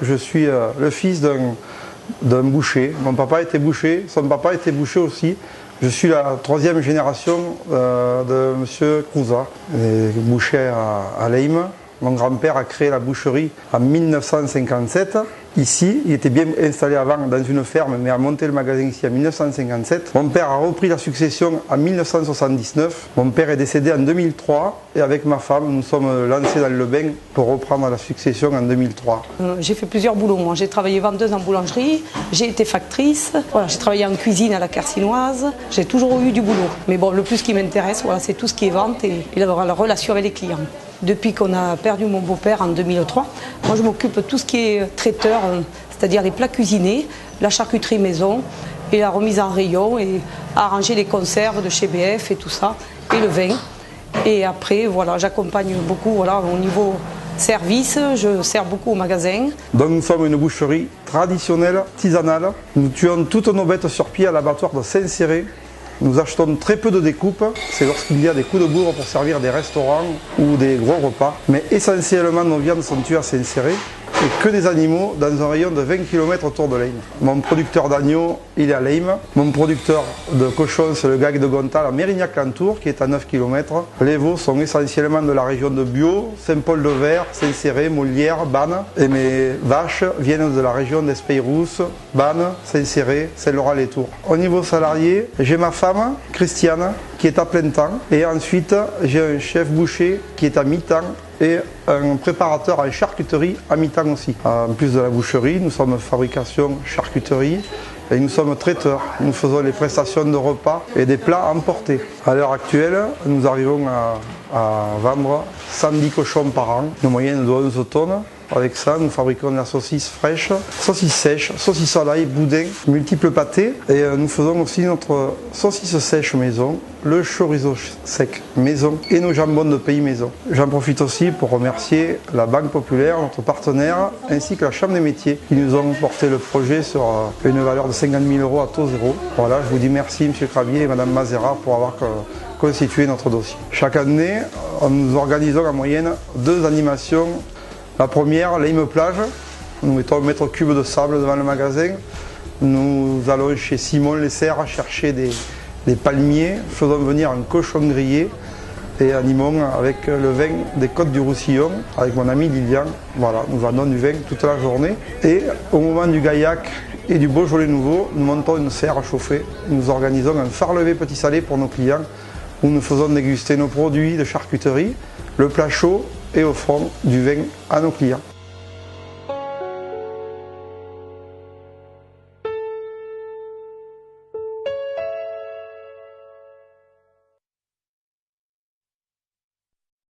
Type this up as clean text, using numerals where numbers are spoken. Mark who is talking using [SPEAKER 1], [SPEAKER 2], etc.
[SPEAKER 1] je suis le fils d'un boucher. Mon papa était boucher, son papa était boucher aussi. Je suis la troisième génération de M. Crouzat, boucher à Leyme. Mon grand-père a créé la boucherie en 1957. Ici, il était bien installé avant dans une ferme, mais a monté le magasin ici en 1957. Mon père a repris la succession en 1979. Mon père est décédé en 2003 et avec ma femme, nous sommes lancés dans le bain pour reprendre la succession en 2003.
[SPEAKER 2] J'ai fait plusieurs boulots. Moi, j'ai travaillé vendeuse en boulangerie, j'ai été factrice, voilà, j'ai travaillé en cuisine à la Carcinoise. J'ai toujours eu du boulot. Mais bon, le plus qui m'intéresse, voilà, c'est tout ce qui est vente et la relation avec les clients. Depuis qu'on a perdu mon beau-père en 2003, moi je m'occupe de tout ce qui est traiteur, c'est-à-dire les plats cuisinés, la charcuterie maison et la remise en rayon et arranger les conserves de chez BF et tout ça, et le vin. Et après, voilà, j'accompagne beaucoup voilà, au niveau service, je sers beaucoup au magasin.
[SPEAKER 1] Donc nous sommes une boucherie traditionnelle, artisanale. Nous tuons toutes nos bêtes sur pied à l'abattoir de Saint-Céré. Nous achetons très peu de découpes, c'est lorsqu'il y a des coups de bourre pour servir des restaurants ou des gros repas. Mais essentiellement nos viandes sont tuées à Saint-Céré et que des animaux dans un rayon de 20 km autour de Leyme. Mon producteur d'agneau, il est à Leyme. Mon producteur de cochon, c'est le Gag de Gontal à Mérignac-Lantour qui est à 9 km. Les veaux sont essentiellement de la région de Biot, Saint-Paul-de-Vert, Saint-Céré, Molière, Bannes. Et mes vaches viennent de la région d'Espeyrousse, Bannes, Saint-Céré, Saint-Laurent-les-Tours. Au niveau salarié, j'ai ma femme, Christiane, qui est à plein temps. Et ensuite, j'ai un chef boucher qui est à mi-temps et un préparateur en charcuterie à mi-temps aussi. En plus de la boucherie, nous sommes fabrication charcuterie et nous sommes traiteurs. Nous faisons les prestations de repas et des plats emportés. À l'heure actuelle, nous arrivons à vendre 110 cochons par an, une moyenne de 11 tonnes. Avec ça, nous fabriquons de la saucisse fraîche, saucisse sèche, saucisse à l'ail, boudin, multiples pâtés. Et nous faisons aussi notre saucisse sèche maison, le chorizo sec maison et nos jambons de pays maison. J'en profite aussi pour remercier la Banque Populaire, notre partenaire, ainsi que la Chambre des métiers qui nous ont porté le projet sur une valeur de 50 000 € à taux zéro. Voilà, je vous dis merci M. Crabier et Mme Mazera pour avoir constitué notre dossier. Chaque année, nous organisons en moyenne 2 animations. La première, Leyme Plage, nous mettons un mètre cube de sable devant le magasin. Nous allons chez Simon Les Serres chercher des palmiers, faisons venir un cochon grillé et animons avec le vin des Côtes du Roussillon, avec mon ami Lilian. Voilà, nous vendons du vin toute la journée. Et au moment du Gaillac et du Beaujolais nouveau, nous montons une serre chauffée. Nous organisons un phare levé petit salé pour nos clients, où nous faisons déguster nos produits de charcuterie, le plat chaud et offrons du vin à nos clients.